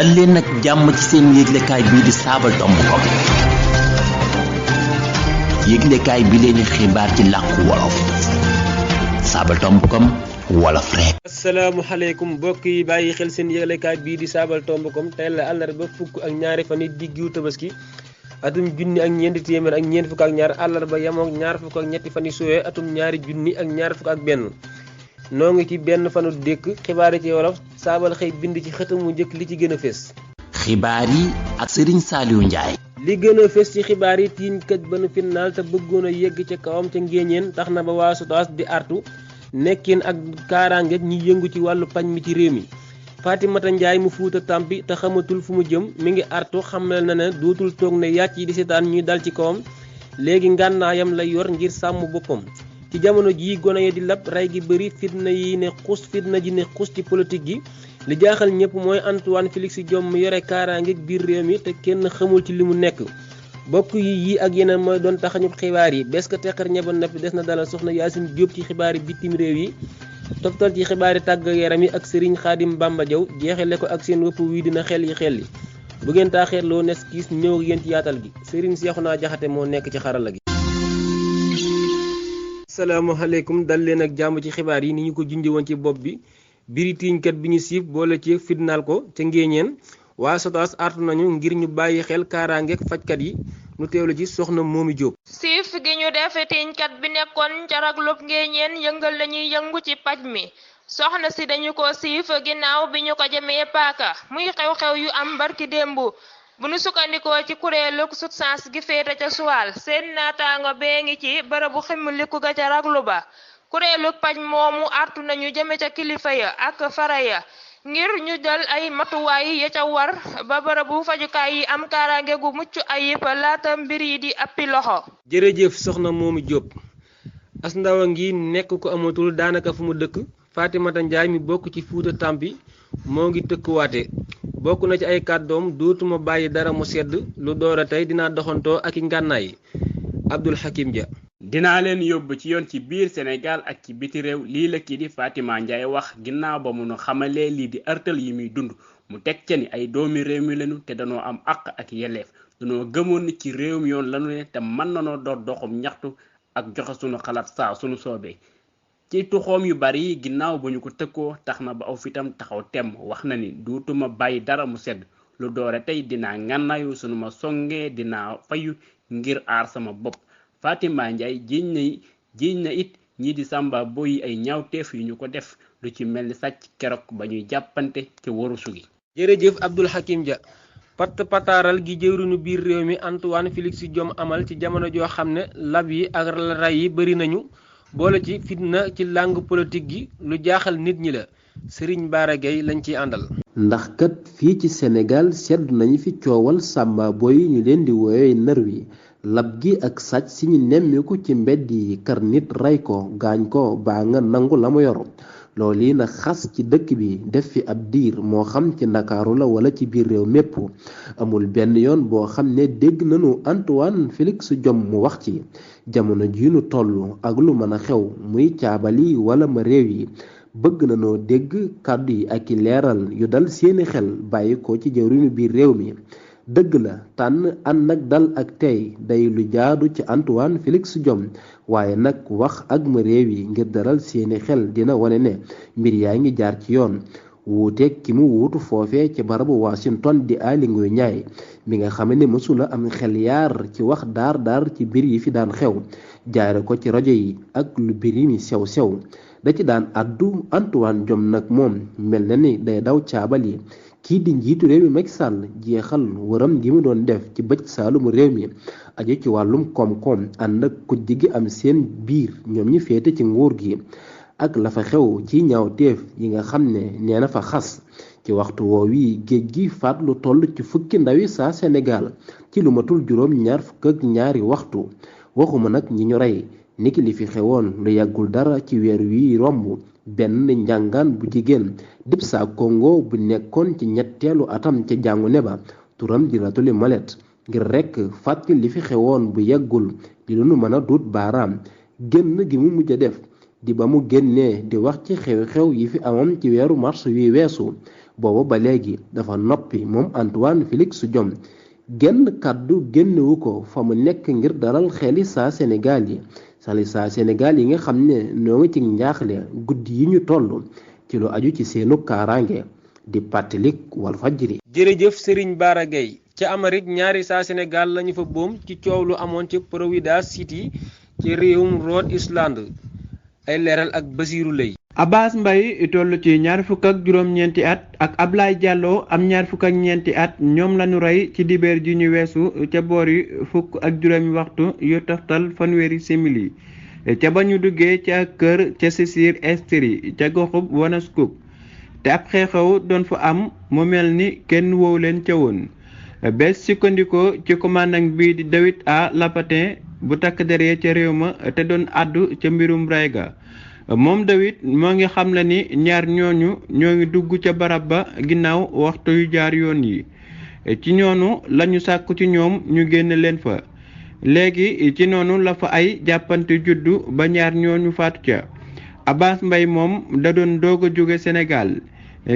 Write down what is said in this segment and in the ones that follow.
dal leen nag jàmm ci seen yëglekaay bii di saabal.com yëglekaay bi leen xibaar ci làkku wolof saabal.com wolof rek. asalaamaaleykum mbokk yi bàyyi xel seen yëglekaay bii di saabal.com tey la àllarba fukk ak ñaari fan yi diggu tabaski atum junni ak ñeenti téeméer ak ñeent fukk ak ñaar àllarba yamook ñaar fukk ak ñetti fan yi suwee atum ñaari junni ak ñaar fukk ak benn noo ngi ci benn fanu dékk xibaar yi ci wolof saabal xëy bind ci xëtam mu njëkk li ci gën a fés. xibaar yi ak Serigne Saliou Ndiaye. li gën a fés ci xibaar yi tiiñkat ba nu finnaal te bëggoon a yegg ca kawam ca ngéeñeen tax na ba waa SOTAS di artu nekkin ak kaaraange ñi yëngu ci wàllu pañ mi ci réew mi. Fatimata Ndiaye mu Fuuta Tampi te xamatul fu mu jëm mi ngi artu xamal na ne dootul toog ne yàcc yi di seetaan ñuy dal ci kawam léegi ngànnaayam lay yor ngir sàmm boppam. ci jamono jii gone yi di lab rey gi bëri fitna ji ne xus ci politique gi li jaaxal ñëpp mooy Antoine Félix Diome mu yore kaaraange biir réew mi te kenn xamul ci li mu nekk. bokk yi ak yeneen mooy doon taxañub xibaar yi bés ko teqar ñeba noppi des na dalal soxna Yacine Diop ci xibaar yi bitim réew yi toftal ci xibaar yi tàggat yaram yi ak Serigne Khadim Bamba Diaw jeexale ko ak seen wëpp wii dina xel yi bu ngeen taaxeerloo nes kiis ñëw ak yéen ci yaatal gi Serigne Cheikhouna Diakhaté moo nekk ci xarala gi. asalaamaaleykum dal leen ak jàmm ci xibaar yi ni ñu ko junjee woon ci bopp bi biri tiiñkat bi ñu siif boole ci fitnaal ko ca ngéeñeen waa SOTAS artu nañu ngir ñu bàyyi xel kaaraangeek fajkat yi nu teewlu ci soxna Momi Diop. siif gi ñu def tiiñkat bi nekkoon ca raglub ngéeñeen yëngal lañuy yëngu ci paj mi soxna si dañu ko siif ginnaaw bi ñu ko jëmee paaka muy xew-xew yu am barki démb bu nu sukkandikoo ci kuréelug SUTSAS gi féete ca suwaal seen naataango bee ngi ci bërëbu ximmiliku ga ca raglu ba kuréelug paj moomu artu nañu jëme ca kilifa ya ak fara ya ngir ñu jël ay matuwaay ya ca war ba bërëbu fajukaay yi am kaaraange gu mucc ayib laata mbir yi di appi loxo. jërëjëf soxna Momi Diop as ndaw a ngi nekk ko amatul daanaka fu mu dëkk Fatimata Ndiaye mi bokk ci Fuuta Tampi moo ngi tëkkuwaate bokk na ci ay kàddoom dootuma bàyyi dara mu sedd lu door a tey dinaa doxantoo ak i ngànnaay Abdul Hakim Dia. dinaa leen yóbbu ci yoon ci biir Sénégal ak ci biti réew lii la kii di Fatima Ndiaye wax ginnaaw ba mu nu xamalee lii di ërtal yi muy dund mu teg ca ni ay doomi réew mi lañu te danoo am àq ak yelleef danoo gëmoon ni ci réew mi yoon lañu ne te mën nanoo door doxum ñaxtu ak joxe sunu xalaat saa sunu soobee ci tuxoom yu bari yi ginnaaw ba ñu ko tëkkoo tax na ba aw fitam taxaw temm wax na ni duutuma bàyyi dara mu sedd lu doore tey dinaa ngànnaayu sunu ma songee dinaa fayu ngir aar sama bopp Fatima Ndiaye jiiñ na it ñii di sàmba boy ay ñaawteef yu ñu ko def lu ci mel ni sàcc keroog ba ñuy jàppante ci warusu gi. jërëjëf Abdul Hakim Dia pataaral gi jëwriñu biir réew mi Antoine Félix Diome amal ci jamono joo xam ne lab yi ak ray yi bëri nañu boole ci fitna ci langue politique gi lu jaaxal nit ñi la Serigne Bara Gueye lañ ciy àndal. ndax kat fii ci Sénégal sedd nañu fi coowal sàmba boy ñu leen di woowee nervi lab gi ak sàcc si ñu nemmiku ci mbedd yi kar nit rey ko gaañ ko baa nga nangu la mu yor loolu yi nag xas ci dëkk bi def fi ab diir moo xam ci ndakaaru la wala ci biir réew mépp amul benn yoon boo xam ne dégg nañu Antoine Félix Diome mu wax ci jamono ji nu toll ak lu mën a xew muy caabali wala ma réew yi bëgg nañoo dégg kàddu yi ak i leeral yu dal seeni xel bàyyi ko ci jëwriñu biir réew mi dëgg la tànn ànd ak dal ak tey day lu jaadu ci Antoine Félix Diome waaye nag wax ak ma réew yi ngir daral seeni xel dina wane ne mbir yaa ngi jaar ci yoon wuuteeg ki mu wuutu foofee ci barabu Washington di Aly Ngouille Ndiaye mi nga xam ne mësula am xel yaar ci wax daar ci mbir yi fi daan xew jaare ko ci rajo yi ak lu mbir mi sew da ci daan addu Antoine Diome nag moom mel na ni day daw caabal yi kii di njiitu réew mi Macky Sall jeexal wëram gi mu doon def ci bëj saalumu réew mi aju ci wàllum koom-koom ànd ak kujj gi am seen biir ñoom ñi féete ci nguur gi ak la fa xew ci ñaawteef yi nga xam ne nee na fa xas ci waxtu woowi géej gi faat lu toll ci fukki ndawi saa Sénégal ci lu matul juróom ñaar fukk ak ñaari waxtu waxuma nag ñi ñu rey niki li fi xewoon lu yàggul dara ci weer wi romb benn njàngaan bu jigéen dib saa Congo bu nekkoon ci ñetteelu atam ca jàngu ne ba turam di Ratuli Malet ngir rekk fàttali li fi xewoon bu yàggul di lu nu mën a duut baaraam génn gi mu mujj a def di ba mu génnee di wax ci xew-xew yi fi amoon ci weeru mars wi weesu booba ba léegi dafa noppi moom Antoine Félix Diome genn kàddu génnewu ko fa mu nekk ngir dalal xeli saa Sénégal yi saa Sénégal yi nga xam ne ñoo ngi ci njaaxle guddi yi ñu toll ci lu aju ci seenu kaaraange di pàttalik Walfadjri. jërëjëf Serigne Bara Gueye ca Amérique ñaari saa Sénégal lañu fa boom ci coow lu amoon ci Providence City ci réewum Rhode Island ay leeral ak Basirou Lay. Abbas Mbaye toll ci 24 at ak Ablaye Diallo am 24 at ñoom lañu rey ci dibeer ji ñu weesu ca boori 12 waxtu yu toftal fanweeri simili ca ba ñu duggee ca kër ca Cecil Street ca goxub Woonascoop te ab xeexew doon fa am mu mel ni kenn woow leen ca woon bés sukkandikoo ci commandant bi di David A. Lapatin bu takk der ca réew ma te doon àddu ca mbirum ray ga moom David moo ngi xam la ni ñaar ñooñu ñoo ngi dugg ca barab ba ginnaaw waxtu yu jaar yoon yi ci ñoonu lañu sàkku ci ñoom ñu génn leen fa léegi ci noonu la fa ay jàppante juddu ba ñaar ñooñu faatu ca Abbas Mbaye moom da doon doog a jóge Sénégal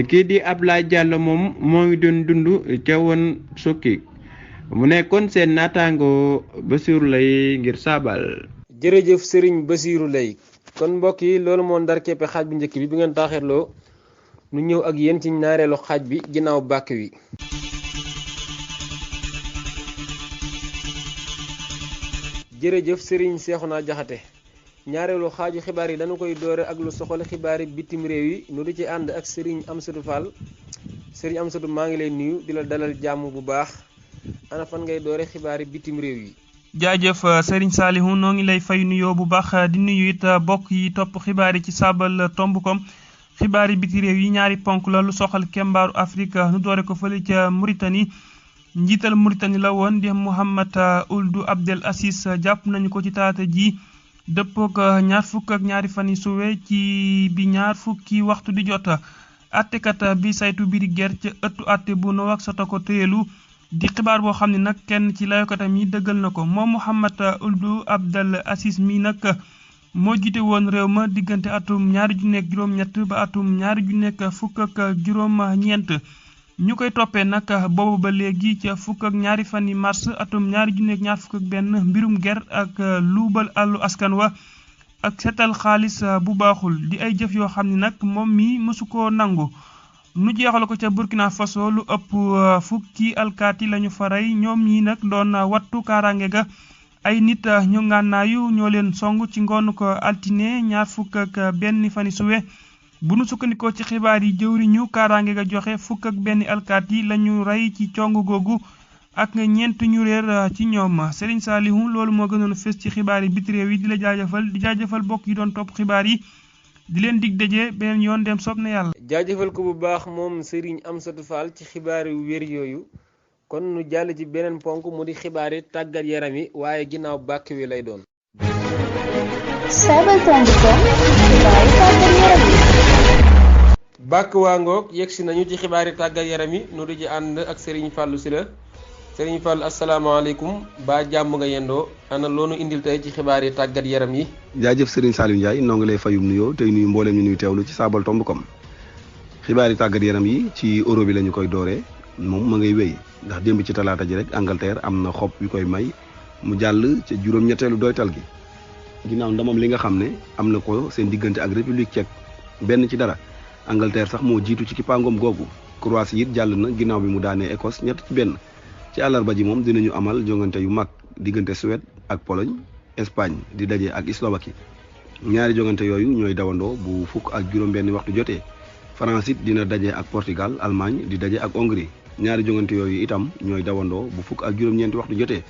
kii di Ablaye Diallo moom moo ngi doon dund ca woon sukki mu nekkoon seen naataango Basirou Lay ngir saabal. jërëjëf Serigne Basirou Lay kon mbokk yi loolu moo ndar képpe xaaj bu njëkk bi ngeen taaxeerloo nu ñëw ak yéen ci ñaareelu xaaj bi ginnaaw bàkk wi. jërëjëf Serigne Cheikhouna Diakhaté ñaareelu xaaju xibaar yi dañu koy doore ak lu soxal xibaari bitim réew yi nu di ci ànd ak Serigne Amsatou Fall Serigne Amsatou maa ngi lay nuyu di la dalal jàmm bu baax ana fan ngay doore xibaari bitim réew yi. jaajëf Serigne Salihu noo ngi lay fay nuyoo bu baax di nuyu it bokk yi topp xibaar yi ci saabal tomb.com xibaar yi biti réew yi ñaari ponk la lu soxal kembaaru Afrique nu doore ko fële ca Mauritanie njiital Mauritanie la woon di Mohamed Ould Abdel Aziz jàpp nañu ko ci talaata ji dëppook 22 fan yi suwe ci bi 20 waxtu di jot attekat bi saytu biri ger ca ëttu atte bu Nouakchott ko téyelu di xibaar boo xam ne nag kenn ci layokatam yi dëggal na ko moom Mohamed Ould Abdel Aziz mi nag moo jiite woon réew ma diggante atum 2008 ba atum 2019 ñu koy toppee nag boobu ba léegi ca 12 fan yi mars atum 2021 mbirum ger ak luubal àllu askan wa ak seetal xaalis bu baaxul di ay jëf yoo xam ne nag moom mi mësu koo nangu. nu jeexal ko ca Burkina Faso lu ëpp fukki alkaati lañu fa rey ñoom ñi nag doon wattu kaaraange ga ay nit ñu ngànnaayu ñoo leen song ci ngoonu ko altine 21 fani suwe bu nu sukkandikoo ci xibaar yi jëwriñu kaaraange ga joxe fukk ak benn alkaati lañu rey ci cong googu ak ñeent ñu réer ci ñoom Serigne Salihu loolu moo gënoon fës ci xibaar yi biti réew yi di la jaajëfal bokk yi doon topp xibaar yi di leen dig daje beneen yoon dem soob na yàlla. jaajëfal ko bu baax moom Serigne Amsatou Fall ci xibaar yu wér yooyu kon nu jàll ci beneen ponk mu di xibaar yi tàggat yaram yi waaye ginnaaw bàkk wi lay doon. bàkk waa ngoog yegsi nañu ci xibaar yi tàggat yaram yi nu di ci ànd ak Serigne Fallou Sylla Serigne Fall asalaamaaleykum ba jàmm nga yendoo ana loonu indil tey ci xibaar yi tàggat yaram yi. jaajëf Serigne Saliou Ndiaye noo ngi lay fayum nuyoo tey nuyu mbooleem ñu nuy teewlu ci saabal.com xibaar yi tàggat yaram yi ci euro bi la ñu koy dooree moom ma ngay wéy ndax démb ci talaata ji rek Angleterre am na xob yu koy may mu jàll ca juróom-ñetteelu doytal gi ginnaaw ndamam li nga xam ne am na ko seen diggante ak République tchèque 1-0 Angleterre sax moo jiitu ci kippaangoom googu Croatie it jàll na ginnaaw bi mu daanee Écosse 3-1 ci àllarba ji moom dinañu amal jongante yu mag diggante Suède ak Pologne Espagne di daje ak Slovaquie ñaari jongante yooyu ñooy dawandoo bu fukk ak juróom-benn waxtu jotee France it dina daje ak Portugal Allemagne di daje ak Hongrie ñaari jongante yooyu itam ñooy dawandoo bu fukk ak juróom-ñeenti waxtu jotee.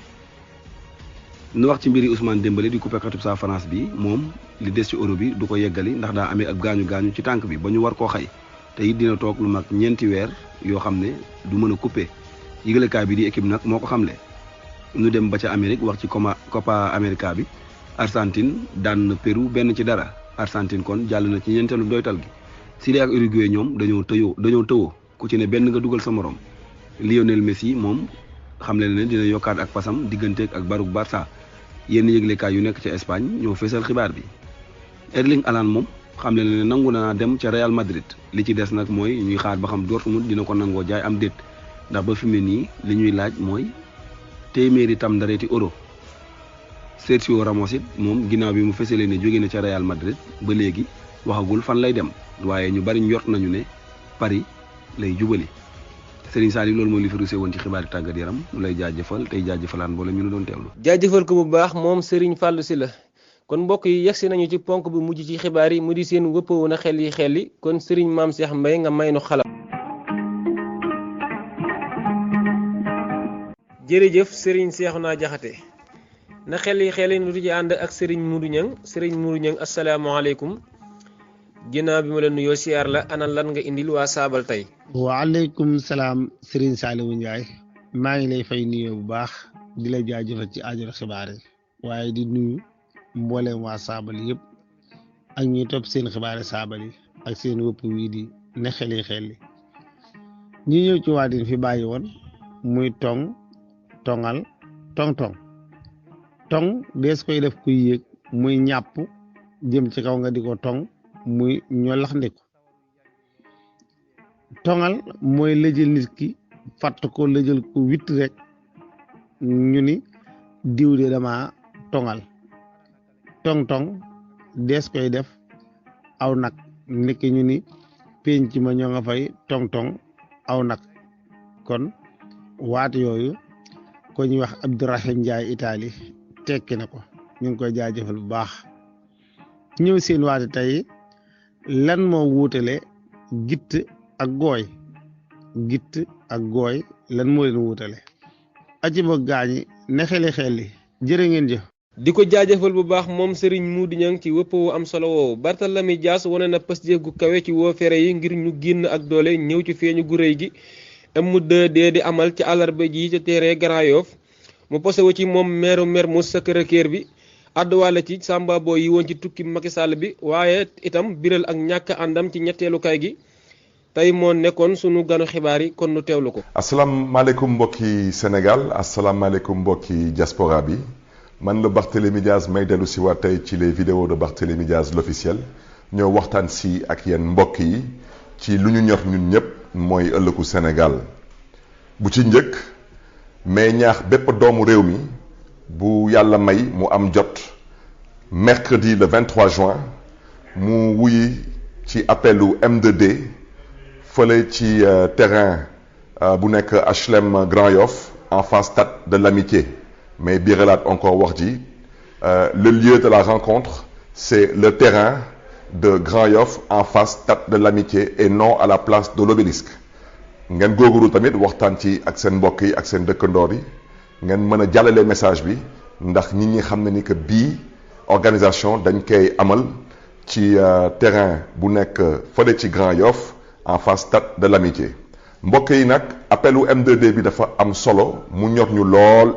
nu wax ci mbiri Ousmane Dembélé di coupé katub sa France bi moom li des ci euro bi du ko yeggali ndax daa amee ab gaañu ci tànk bi ba ñu war koo xay te it dina toog lu mag 4 weer yoo xam ne du mën a coupé yëgalekaay bi di équipe nag moo ko xamle. ñu dem ba ca Amérique wax ci Copa América bi Argentine daan na Pérou 1-0 Argentine kon jàll na ci ñeenteelu doytal gi. Chili ak Uruguay ñoom dañoo tëwoo ku ci ne benn nga dugal sa morom Lionel Messi moom xamle na ne dina yokkaat ak pasam digganteeg ak Baruk Barça yenn yëglekaay yu nekk ca Espagne ñoo feesal xibaar bi. Erling Haaland moom xam leen ne nangu naa dem ca Real Madrid li ci des nag mooy ñuy xaar ba xam Dortmund dina ko nangoo jaay am déet ndax ba fi mu ne nii li ñuy laaj mooy téeméeri tam ndareeti euro. Sergio Ramos it moom ginnaaw bi mu fësalee ne jóge na ca Real Madrid ba léegi waxagul fan lay dem waaye ñu bari njort nañu ne Paris lay jubali Serigne Saliou loolu mooy li fi rusé woon ci xibaari tàggat yaram mu lay jaajëfal tey jaajëfalaan mboolem ñu doon teewlu. jaajëfal ko bu baax moom Serigne Fallou Sylla kon mbokk yi yegsi nañu ci ponk bu mujj ci xibaar yi mu di seen wëppoo na xel yi kon Serigne Mame Cheikh Mbaye nga may nu xalam. jërëjëf Serigne Cheikhouna Diakhaté na xel yi nu di ci ànd ak Serigne Modou Niang asalaamaaleykum ginnaaw bi ma la nuyoo siyaar la ana lan nga indil waa saabal tey. waaleykum salaam Serigne Saliou Ndiaye maa ngi lay fay nuyoo bu baax di la jaajëfal ci aajo xibaar yi waaye di nuyu mbooleem waa saabal yëpp ak ñuy topp seen xibaari saabal yi ak seen wëpp wii di ne xel yi ñi ñëw ci waa din fi bàyyi woon muy tongal tong dees koy def kuy yéeg muy ñàpp jëm ci kaw nga di ko tong muy ñolax ndiku tongal mooy lëjël nit ki fatt ko lëjël ko witt rek ñu ni diw de dama tongal tong dees koy def aw nag ndiki ñu ni penc ma ñoo nga fay tong aw nag kon waat yooyu ko ñuy wax Abdourahim Ndiaye Italie tekki na ko ñu ngi koy jaajëfal bu baax ñëw seen waate tey lan moo wuutale gitt ak gooy lan moo leen wuutale aci ba gaañi ne xeli jërë ngeen jëf di ko jaajëfal bu baax moom Serigne Modou Niang ci wëpp wu am solo woowu Barthélemy Dias wane na pëstéef gu kawe ci woo fere yi ngir ñu génn ak doole ñëw ci feeñu gu rëy gi M2D di amal ci àllarba ji ca terrain Grand Yoff mu posé wu ci moom meeru Mermoz Sacré-Cœur bi àdduwaale ci Samba Boy yi woon ci tukki Macky Sall bi waaye itam biral ak ñàkk àndam ci ñetteelu kay gi tey moo nekkoon sunu ganu xibaar yi kon nu teewlu ko. asalaamaaleykum mbokki Sénégal asalaamaaleykum mbokki diaspora bi man la Barthélemy Dias may dellu si waat tey ci les vidéos de Barthélemy Dias l'officiel ñoo waxtaan si ak yéen mbokk yi ci lu ñu ñor ñun ñëpp mooy ëllëgu Sénégal bu ci njëkk mais ñaax bépp doomu réew mi bu yàlla may mu am jot mercredi le 23 juin mu wuyi ci appelu M2D fële ci terrain bu nekk HLM Grand Yoff en face stade de l'Amitié mais biralaat encore wax ji le lieu de la rencontre c'est le terrain de Grand Yoff en face stade de l'Amitié et non à la place de l'Obélisque ngeen góorgóorlu tamit waxtaan ci ak seen mbokk yi ak seen dëkkandoor yi ngeen mën a jàllale message bi ndax nit ñi xam ne ni que bii organisation dañ koy amal ci terrain bu nekk fële ci Grand Yoff en face stade de l'Amitié mbokk yi nag appelu M2D bi dafa am solo mu ñor ñu lool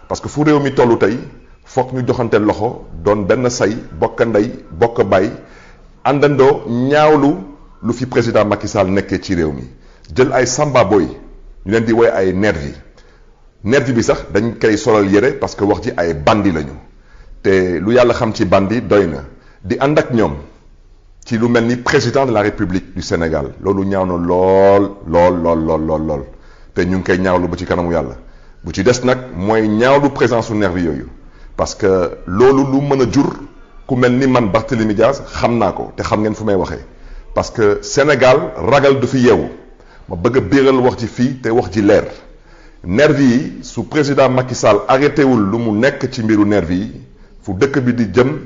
parce que fu réew mi tollu tey foog ñu joxante loxo doon benn say bokk ndey bokk baay àndandoo ñaawlu lu fi président Macky Sall nekkee ci réew mi jël ay Samba Boy ñu leen di woy ay nervi bi sax dañ koy solal yére parce que wax ji ay bandi lañu te lu yàlla xam ci bandi doy na di ànd ak ñoom ci lu mel ni président de la République du Sénégal loolu ñaaw na lool te ñu ngi koy ñaawlu ba ci kanamu yàlla bu ci des nag mooy ñaawlu présence su nervi yooyu parce que loolu lu mën a jur ku mel ni man Barthélemy Dias xam naa ko te xam ngeen fu may waxee parce que Sénégal ragal du fi yeewu ma bëgg a biiral wax ci fii te wax ji leer nervi yi su président Macky Sall arrêté wul lu mu nekk ci mbiru nervi yi fu dëkk bi di jëm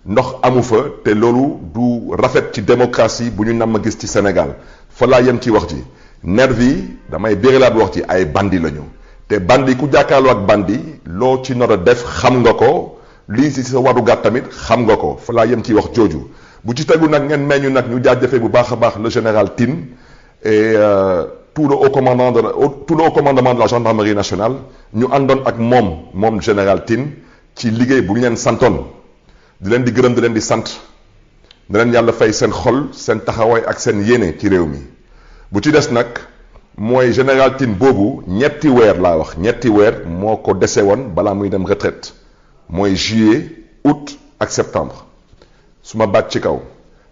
ndox amu fa te loolu du rafet ci démocratie bu ñu namm gis ci Sénégal fa laa yem ci wax ji nervi yi damay biiralaat wax ji ay bandi lañu te bandi ku jàkkaarloo ak bandi loo ci nar a def xam nga ko lii ci sa warugat tamit xam nga ko fa laa yem ci wax jooju bu ci tegu nag ngeen meññu nag ñu jaajëfee bu baax a baax le général Tine et tout le haut commandement de la gendarmerie nationale ñu àndoon ak moom général Tine ci liggéey bu ñu leen santoon di leen di gërëm di leen di sant di leen yàlla fay seen xol seen taxawaay ak seen yéene ci réew mi bu ci des nag mooy général Tine boobu ñetti weer moo ko dese woon balaa muy dem retraite mooy juillet août ak septembre su ma baat ci kaw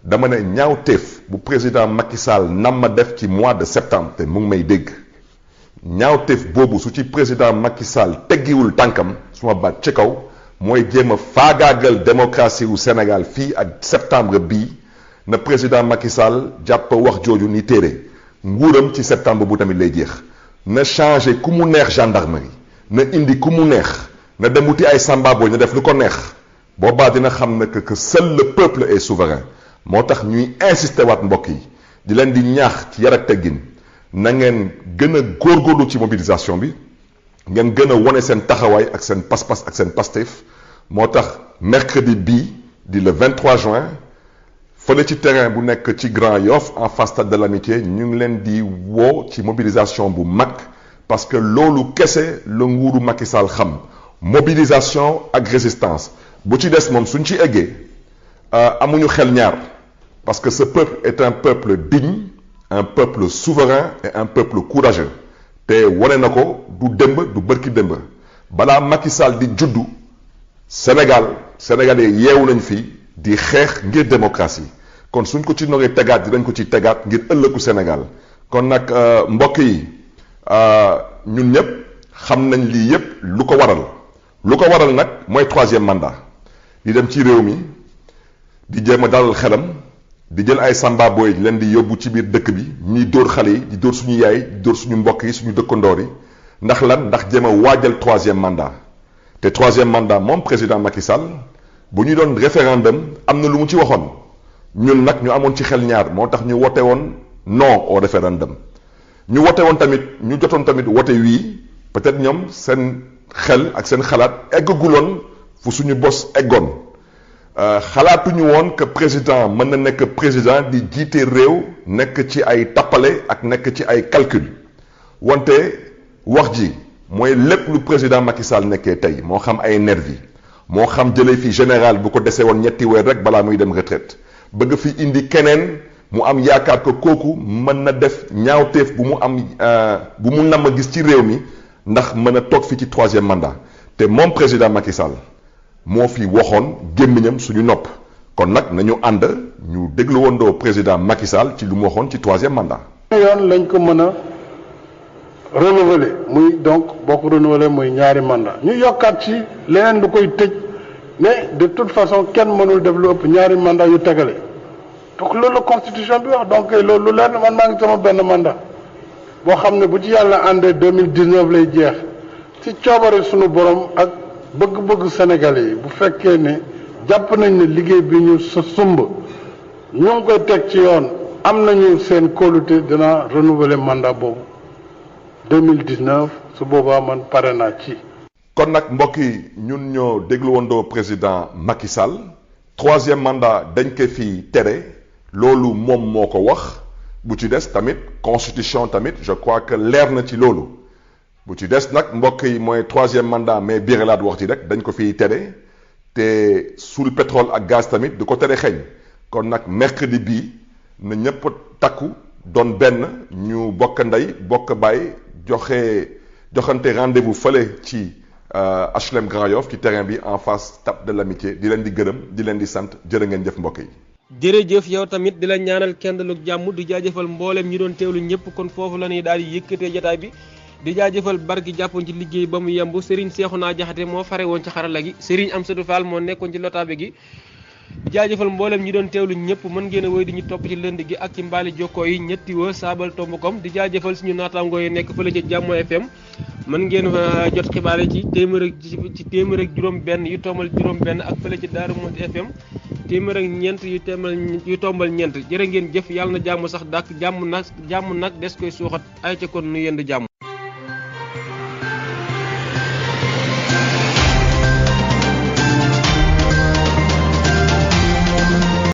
dama ne ñaawteef bu président Macky Sall nam ma def ci mois de septembre te mu ngi may dégg ñaawteef boobu su ci président Macky Sall teggiwul tànkam suma baat ci kaw mooy jéem a faagaagal démocratie wu Sénégal fii ak septembre bii na président Macky Sall jàpp wax jooju ni téere nguuram ci septembre bu tamit lay jeex na changé ku mu neex gendarmerie na indi ku mu neex na dem wuti ay sambabo na def lu ko neex boobaa dina xam ne que seul le peuple est souverain moo tax ñuy insister waat mbokk yi di leen di ñaax ci yar ak teggin na ngeen gën a góorgóorlu ci mobilisation bi ngeen gën a wone seen taxawaay ak seen pas-pas ak seen Pastef moo tax mercredi bii di le 23 juin fële ci terrain bu nekk ci Grand Yoff en face Stade de l'Amitié ñu ngi leen di woo ci mobilisation bu mag parce que loolu kese la nguuru Macky Sall xam mobilisation ak résistance bu ci des moom suñ ci eggee amuñu xel ñaar parce que ce peuple est un peuple digne un peuple souverain et un peuple courageux te wane na ko du démb du bërki démb balaa Macky Sall di juddu Sénégalais yeewu nañ fi di xeex ngir démocratie kon suñ ko ci noree tegaat dinañ ko ci tegaat ngir ëllëgu Sénégal kon nag mbokk yi ñun ñëpp xam nañ lii yépp lu ko waral nag mooy 3e mandat di dem ci réew mi di jéem a dalal xelam di jël ay samba boy leen di yóbbu ci biir dëkk bi ñuy dóor xale yi di dóor suñu yaay di dóor suñu mbokk yi suñu dëkkandoor yi ndax lan ndax jéem a waajal 3e mandat te 3e mandat moom président Macky Sall bu ñu doon référendum am na lu mu ci waxoon ñun nag ñu amoon ci xel ñaar moo tax ñu wote woon non au référendum ñu wote woon tamit ñu jotoon tamit wote wii peut-être ñoom seen xel ak seen xalaat eggaguloon fu suñu bos eggoon xalaatuñu woon que président mën na nekk président di jiite réew nekk ci ay tappale ak nekk ci ay calcul wante wax ji mooy lépp lu président Macky Sall nekkee tey moo xam ay nervi moo xam jëlee fi général bu ko desee woon ñetti weer rek balaa muy dem retraite bëgg fi indi keneen mu am yaakaar ko kooku mën na def ñaawteef bu mu am bu mu nam a gis ci réew mi ndax mën a toog fi ci 3e mandat te moom président Macky Sall moo fi waxoon gémmiñam suñu nopp kon nag nañu ànd ñu déglu wondoo président Macky Sall ci lu mu waxoon ci 3e mandat. yoon lañ ko mën a renouveler muy donc boo ko renouveler muy ñaari mandat ñu yokkaat ci leneen lu koy tëj mais de toute façon kenn mënul def lu ëpp ñaari mandat yu tegale donc loolu la constitution bi wax donc loolu lu leer na man maa ngi sama benn mandat boo xam ne bu ci yàlla àndee 2019 lay jeex ci coobare suñu borom ak bëgg-bëgg Sénégalais yi bu fekkee ne jàpp nañ ne liggéey bi ñu sumb ñu ngi koy teg ci yoon am nañu seen kóolute dina renouveler mandat boobu 2019 su boobaa man pare naa ci. kon nag mbokk yi ñun ñoo déglu wondoo président Macky Sall 3e mandat dañ ko fi tere loolu moom moo ko wax bu ci des tamit constitution tamit je crois que leer na ci loolu bu ci des nag mbokk yi mooy 3e mandat mais biiralaat wax ci rek dañ ko fiy tere te suul pétrole ak gaz tamit du ko tere xeeñ kon nag mercredi bii na ñëpp takku doon benn ñu bokk ndey bokk baay joxante rendez-vous fële ci HLM Grand Yoff ci terrain bi en face Stade de l'Amitié di leen di gërëm di leen di sant jërë ngeen jëf mbokk yi. jërëjëf yow tamit di la ñaanal kendaluk jàmm di jaajëfal mboolem ñi doon teewlu ñëpp kon foofu la ñuy daal di yëkkatee jotaay bi di jaajëfal barki jàppoon ci liggéey ba mu yemb Serigne Cheikhouna Diakhaté moo fare woon ci xarala gi Serigne Amsatou Fall moo nekkoon ci lotaabe gi di jaajëfal mboolem ñi doon teewlu ñëpp mën ngeen a woy di ñu topp ci lënd gi ak ci mbaali jokkoo yi ñetti wa saabal tomb.com di jaajëfal suñu naataangoo yi nekk fële ci Jàmmo FM mën ngeen jot xibaar yi ci téeméer ak juróom benn yu tombal juróom benn ak fële ci Daaru Muxti FM téeméer ak ñeent yu tombal ñeent jërë ngeen jëf yàlla na jàmm sax dàkk jàmm nag des koy suuxat ay ca kon nu yendu jàmm